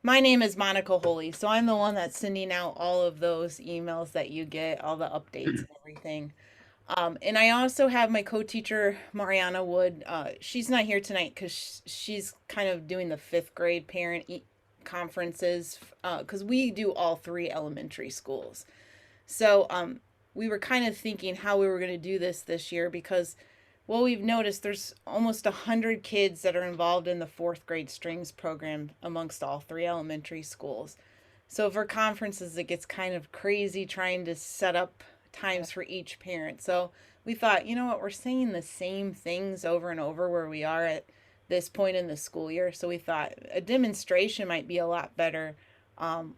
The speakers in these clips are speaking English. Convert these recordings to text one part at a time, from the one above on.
My name is Monica Holy, so I'm the one that's sending out all of those emails that you get, all the updates and everything. And I also have my co-teacher, Mariana Wood. She's not here tonight because she's kind of doing the fifth grade parent conferences because we do all three elementary schools. So we were kind of thinking how we were going to do this year because well, we've noticed there's almost 100 kids that are involved in the fourth grade strings program amongst all three elementary schools. So for conferences, it gets kind of crazy trying to set up times for each parent. So we thought, you know what, we're saying the same things over and over where we are at this point in the school year. So we thought a demonstration might be a lot better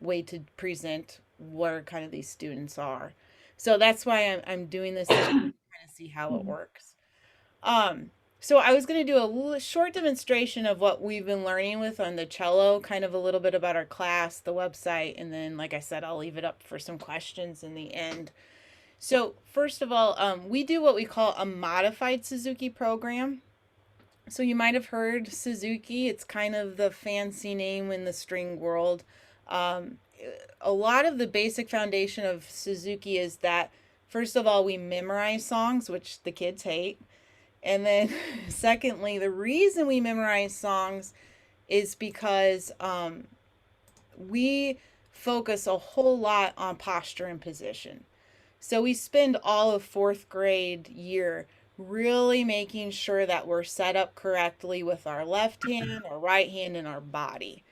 way to present where kind of these students are. So that's why I'm doing this to kind of see how it works. Um, so I was going to do a short demonstration of what we've been learning with on the cello, kind of a little bit about our class, the website, and then, like I said, I'll leave it up for some questions in the end. So first of all, we do what we call a modified Suzuki program. So you might have heard Suzuki. It's kind of the fancy name in the string world. Um, a lot of the basic foundation of Suzuki is that, first of all, we memorize songs, which the kids hate. And then, secondly, the reason we memorize songs is because we focus a whole lot on posture and position. So we spend all of fourth grade year really making sure that we're set up correctly with our left hand, our right hand, and our body.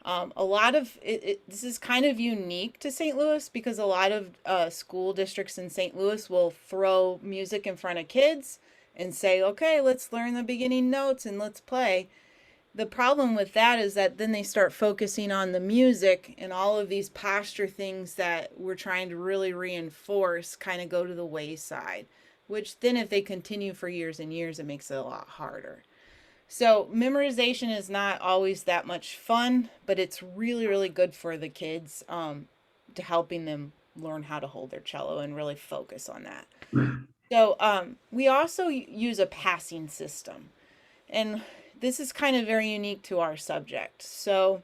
A lot of this is kind of unique to St. Louis because a lot of school districts in St. Louis will throw music in front of kids and say, okay, let's learn the beginning notes and let's play. The problem with that is that then they start focusing on the music and all of these posture things that we're trying to really reinforce kind of go to the wayside, which then if they continue for years and years, it makes it a lot harder. So memorization is not always that much fun, but it's really, really good for the kids to helping them learn how to hold their cello and really focus on that. So we also use a passing system, and this is kind of very unique to our subject. So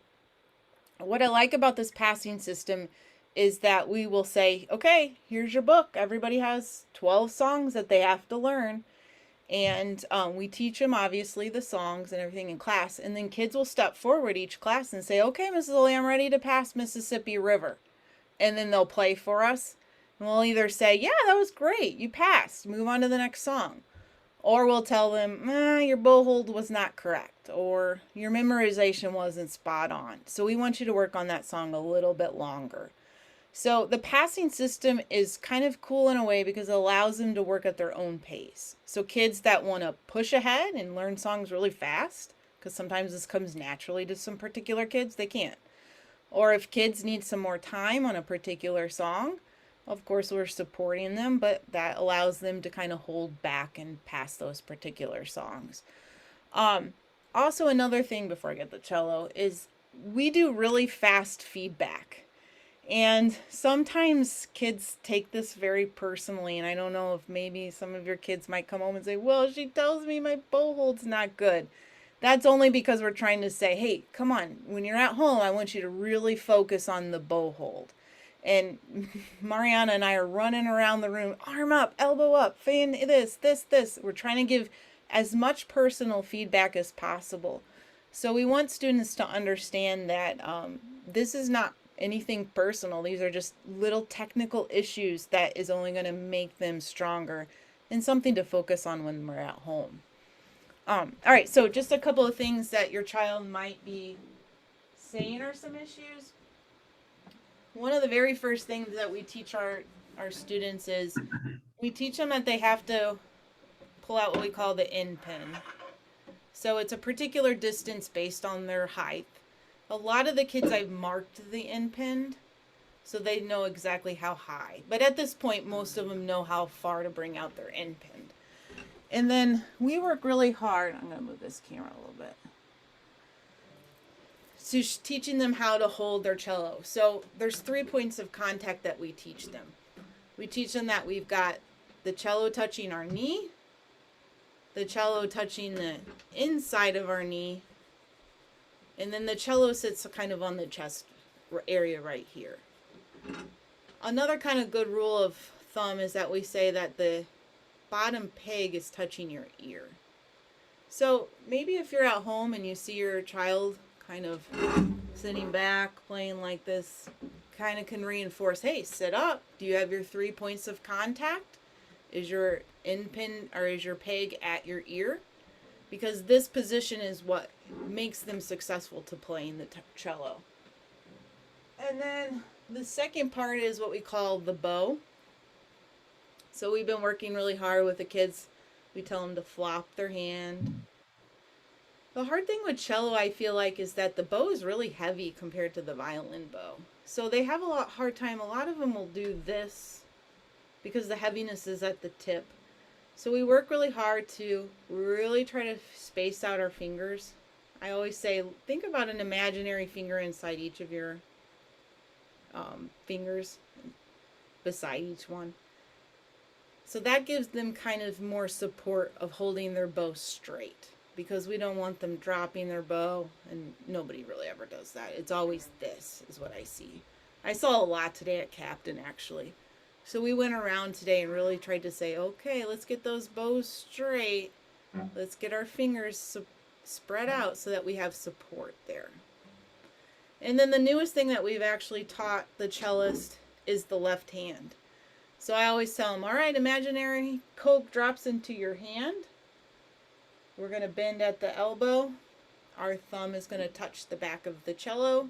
what I like about this passing system is that we will say, okay, here's your book. Everybody has 12 songs that they have to learn. And we teach them, obviously, the songs and everything in class. And then kids will step forward each class and say, okay, Mrs. Lilly, I'm ready to pass Mississippi River. And then they'll play for us. And we'll either say, yeah, that was great. You passed. Move on to the next song. Or we'll tell them, your bow hold was not correct. Or your memorization wasn't spot on. So we want you to work on that song a little bit longer. So the passing system is kind of cool in a way because it allows them to work at their own pace. So kids that want to push ahead and learn songs really fast, because sometimes this comes naturally to some particular kids, they can't. Or if kids need some more time on a particular song, of course we're supporting them, but that allows them to kind of hold back and pass those particular songs. Also, another thing before I get the cello is we do really fast feedback. And sometimes kids take this very personally, and I don't know if maybe some of your kids might come home and say, well, she tells me my bow hold's not good. That's only because we're trying to say, hey, come on, when you're at home, I want you to really focus on the bow hold. And Mariana and I are running around the room, arm up, elbow up, fan this. We're trying to give as much personal feedback as possible. So we want students to understand that this is not anything personal. These are just little technical issues that is only going to make them stronger and something to focus on when we're at home. All right, so just a couple of things that your child might be saying are some issues. One of the very first things that we teach our students is we teach them that they have to pull out what we call the end pin. So it's a particular distance based on their height. A lot of the kids I've marked the end pin so they know exactly how high. But at this point, most of them know how far to bring out their end pin. And then we work really hard. I'm going to move this camera a little bit. So teaching them how to hold their cello. So there's 3 points of contact that we teach them. We teach them that we've got the cello touching our knee, the cello touching the inside of our knee, And then the cello sits kind of on the chest area right here. Another kind of good rule of thumb is that we say that the bottom peg is touching your ear. So maybe if you're at home and you see your child kind of sitting back, playing like this, kind of can reinforce, hey, sit up. Do you have your 3 points of contact? Is your end pin or is your peg at your ear? Because this position is what makes them successful to playing the cello. And then the second part is what we call the bow. So we've been working really hard with the kids. We tell them to flop their hand. The hard thing with cello, I feel like, is that the bow is really heavy compared to the violin bow. So they have a hard time. A lot of them will do this because the heaviness is at the tip. So we work really hard to really try to space out our fingers. I always say, think about an imaginary finger inside each of your fingers, beside each one. So that gives them kind of more support of holding their bow straight, because we don't want them dropping their bow, and nobody really ever does that. It's always this is what I see. I saw a lot today at Captain, actually. So we went around today and really tried to say, okay, let's get those bows straight. Let's get our fingers spread out so that we have support there. And then the newest thing that we've actually taught the cellist is the left hand. So I always tell them, all right, imaginary Coke drops into your hand. We're going to bend at the elbow. Our thumb is going to touch the back of the cello.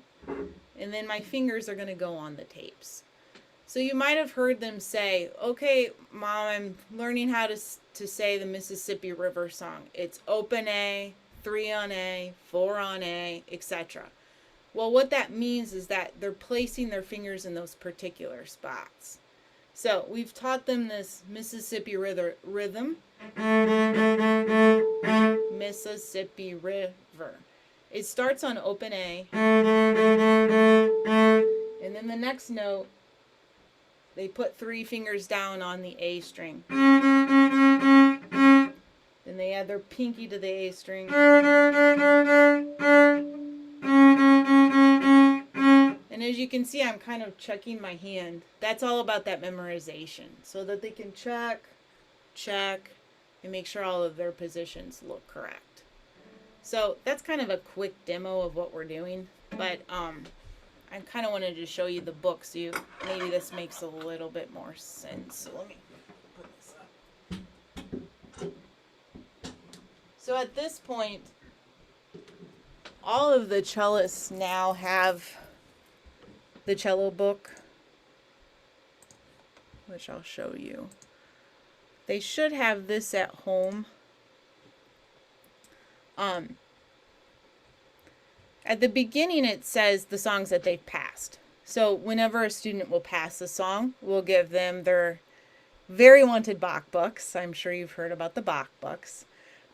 And then my fingers are going to go on the tapes. So you might have heard them say, okay, Mom, I'm learning how to say the Mississippi River song. It's open A, 3 on A, 4 on A, etc. Well, what that means is that they're placing their fingers in those particular spots. So we've taught them this Mississippi rhythm. Mississippi River. It starts on open A. And then the next note, they put 3 fingers down on the A string. Then they add their pinky to the A string. And as you can see, I'm kind of checking my hand. That's all about that memorization, so that they can check, and make sure all of their positions look correct. So that's kind of a quick demo of what we're doing, but I kind of wanted to show you the book, so maybe this makes a little bit more sense. So let me put this up. So at this point, all of the cellists now have the cello book, which I'll show you. They should have this at home. At the beginning, it says the songs that they've passed. So whenever a student will pass a song, we'll give them their very wanted Bach books. I'm sure you've heard about the Bach books.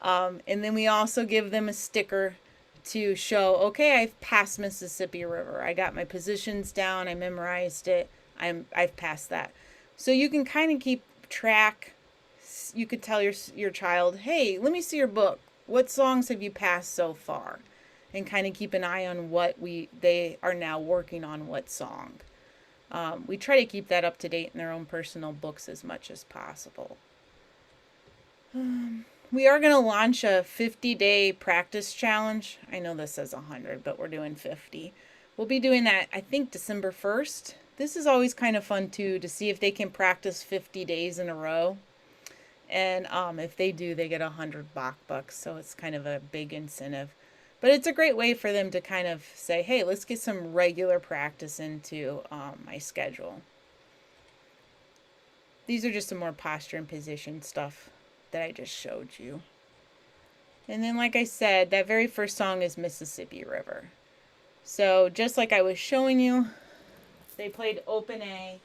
And then we also give them a sticker to show, okay, I've passed Mississippi River. I got my positions down. I memorized it. I've passed that. So you can kind of keep track. You could tell your child, hey, let me see your book. What songs have you passed so far? And kind of keep an eye on what they are now working on, what song. We try to keep that up to date in their own personal books as much as possible. We are going to launch a 50-day practice challenge. I know this says 100, but we're doing 50. We'll be doing that, I think, December 1st. This is always kind of fun, too, to see if they can practice 50 days in a row. And if they do, they get 100 Bach bucks, so it's kind of a big incentive. But it's a great way for them to kind of say, hey, let's get some regular practice into my schedule. These are just some more posture and position stuff that I just showed you. And then, like I said, that very first song is Mississippi River. So just like I was showing you, they played open A.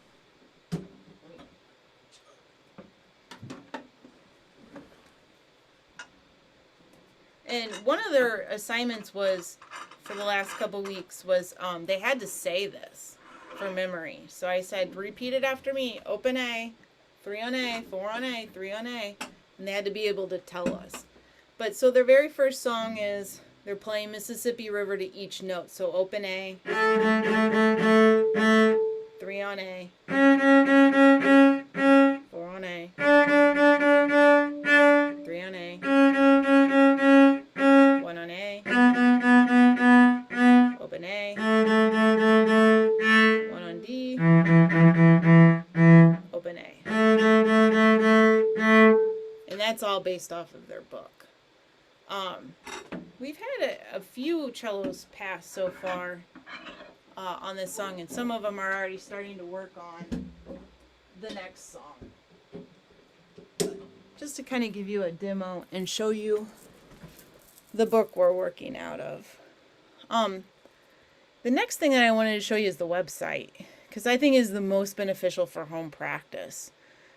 And one of their assignments was, for the last couple weeks, was they had to say this for memory. So I said, repeat it after me. Open A, 3 on A, 4 on A, 3 on A. And they had to be able to tell us. But so their very first song is They're playing Mississippi River to each note. So open A, 3 on A, 4 on A, 3 on A, 1 on A, open A, 1 on D, open A. And that's all based off of their book. We've had a few cellos pass so far on this song, and some of them are already starting to work on the next song. Just to kind of give you a demo and show you the book we're working out of. The next thing that I wanted to show you is the website, because I think is the most beneficial for home practice.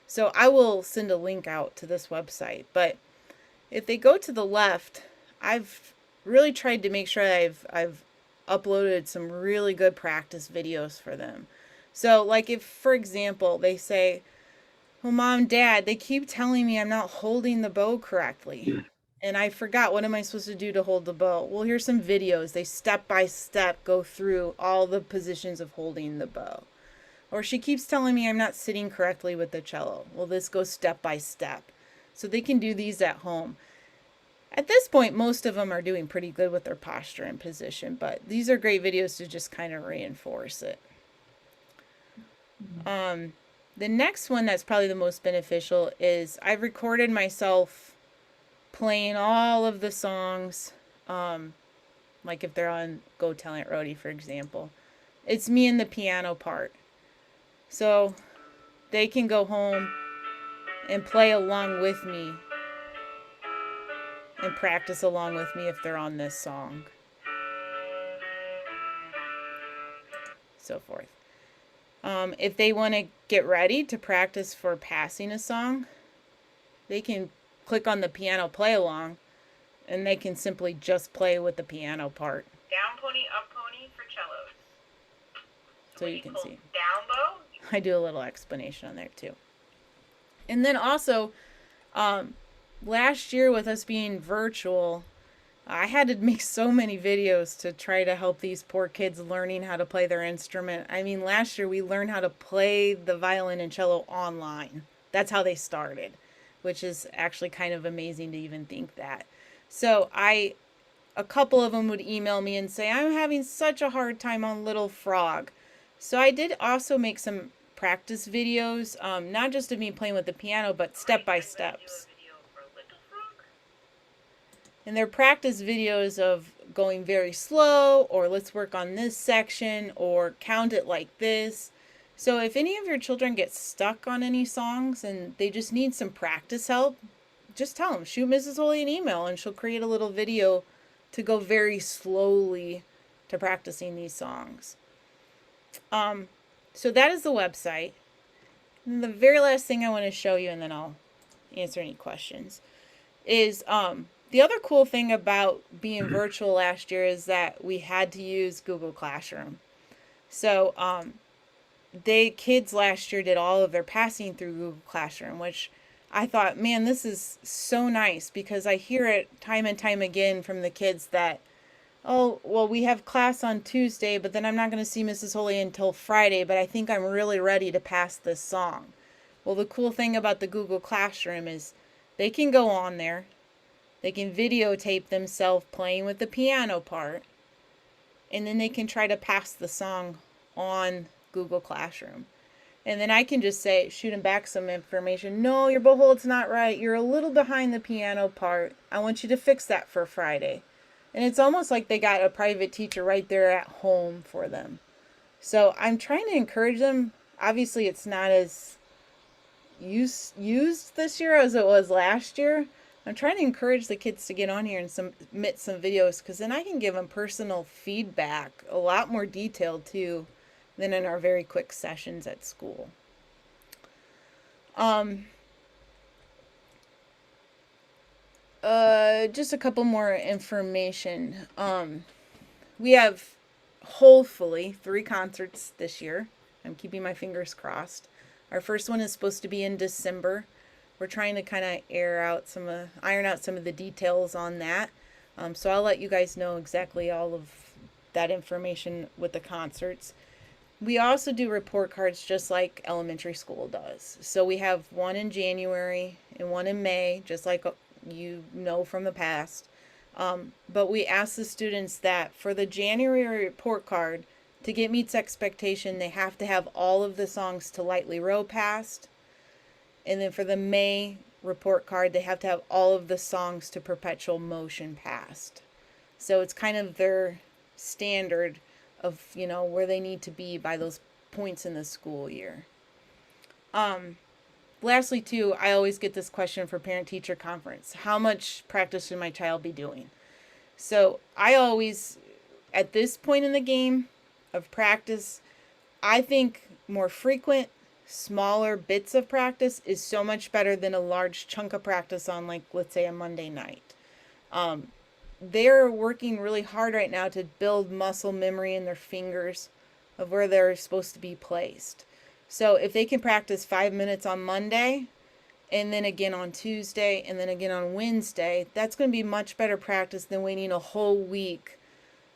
So I will send a link out to this website, but if they go to the left, I've really tried to make sure I've uploaded some really good practice videos for them. So like if, for example, they say, well, Mom, Dad, they keep telling me I'm not holding the bow correctly. And I forgot, what am I supposed to do to hold the bow? Well, here's some videos. They step by step go through all the positions of holding the bow. Or she keeps telling me I'm not sitting correctly with the cello. Well, this goes step by step. So they can do these at home. At this point, most of them are doing pretty good with their posture and position, but these are great videos to just kind of reinforce it. The next one that's probably the most beneficial is I've recorded myself playing all of the songs, like if they're on Go Talent Roadie, for example. It's me and the piano part. So they can go home and play along with me and practice along with me if they're on this song. So forth. If they want to get ready to practice for passing a song, they can click on the piano play along and they can simply just play with the piano part. Down pony, up pony for cellos. So you can see. Down bow. I do a little explanation on there too. And then also, last year with us being virtual, I had to make so many videos to try to help these poor kids learning how to play their instrument. I mean, last year we learned how to play the violin and cello online. That's how they started, which is actually kind of amazing to even think that. So a couple of them would email me and say, I'm having such a hard time on Little Frog. So I did also make some practice videos, not just of me playing with the piano, but step-by-steps. And they're practice videos of going very slow, or let's work on this section, or count it like this. So if any of your children get stuck on any songs and they just need some practice help, just tell them, shoot Mrs. Holy an email and she'll create a little video to go very slowly to practicing these songs. So that is the website. And the very last thing I want to show you, and then I'll answer any questions, is the other cool thing about being virtual last year is that we had to use Google Classroom. So kids last year did all of their passing through Google Classroom, which I thought, man, this is so nice, because I hear it time and time again from the kids that, oh, well, we have class on Tuesday, but then I'm not going to see Mrs. Holy until Friday, but I think I'm really ready to pass this song. Well, the cool thing about the Google Classroom is they can go on there, they can videotape themselves playing with the piano part, and then they can try to pass the song on Google Classroom. And then I can just say, shoot them back some information. No, your bow hold's not right. You're a little behind the piano part. I want you to fix that for Friday. And it's almost like they got a private teacher right there at home for them. So I'm trying to encourage them. Obviously, it's not as used this year as it was last year. I'm trying to encourage the kids to get on here and submit some videos, because then I can give them personal feedback, a lot more detailed too, than in our very quick sessions at school. Just a couple more information. We have hopefully 3 concerts this year. I'm keeping my fingers crossed. Our first one is supposed to be in December. We're trying to kind of iron out some of the details on that. So I'll let you guys know exactly all of that information with the concerts. We also do report cards just like elementary school does. So we have one in January and one in May, just like you know from the past. But we ask the students that for the January report card, to get meets expectation, they have to have all of the songs to Lightly Row passed. And then for the May report card, they have to have all of the songs to Perpetual Motion passed. So it's kind of their standard of, where they need to be by those points in the school year. Lastly, too, I always get this question for parent teacher conference: how much practice should my child be doing? So I always, at this point in the game of practice, I think more frequent, smaller bits of practice is so much better than a large chunk of practice on, like, let's say, a Monday night. They're working really hard right now to build muscle memory in their fingers of where they're supposed to be placed. So if they can practice 5 minutes on Monday, and then again on Tuesday, and then again on Wednesday, that's going to be much better practice than waiting a whole week.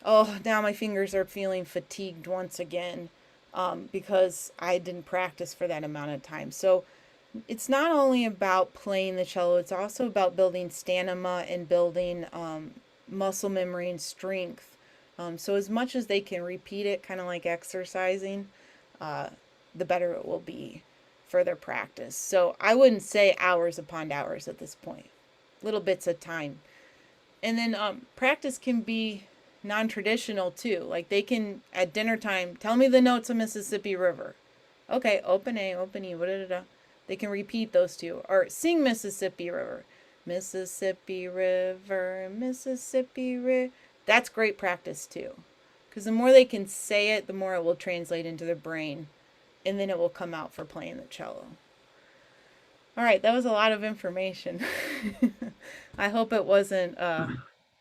Oh, now my fingers are feeling fatigued once again, because I didn't practice for that amount of time. So it's not only about playing the cello, it's also about building stamina and building muscle memory and strength. So as much as they can repeat it, kind of like exercising, uh, the better it will be for their practice. So I wouldn't say hours upon hours at this point, little bits of time. And then practice can be non-traditional too. Like they can, at dinner time, tell me the notes of Mississippi River. Okay, open A, open E, da da da. They can repeat those two. Or sing Mississippi River. Mississippi River, Mississippi River. That's great practice too. Because the more they can say it, the more it will translate into their brain. And then it will come out for playing the cello. All right, that was a lot of information. I hope it wasn't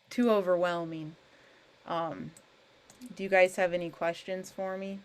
too overwhelming. Do you guys have any questions for me?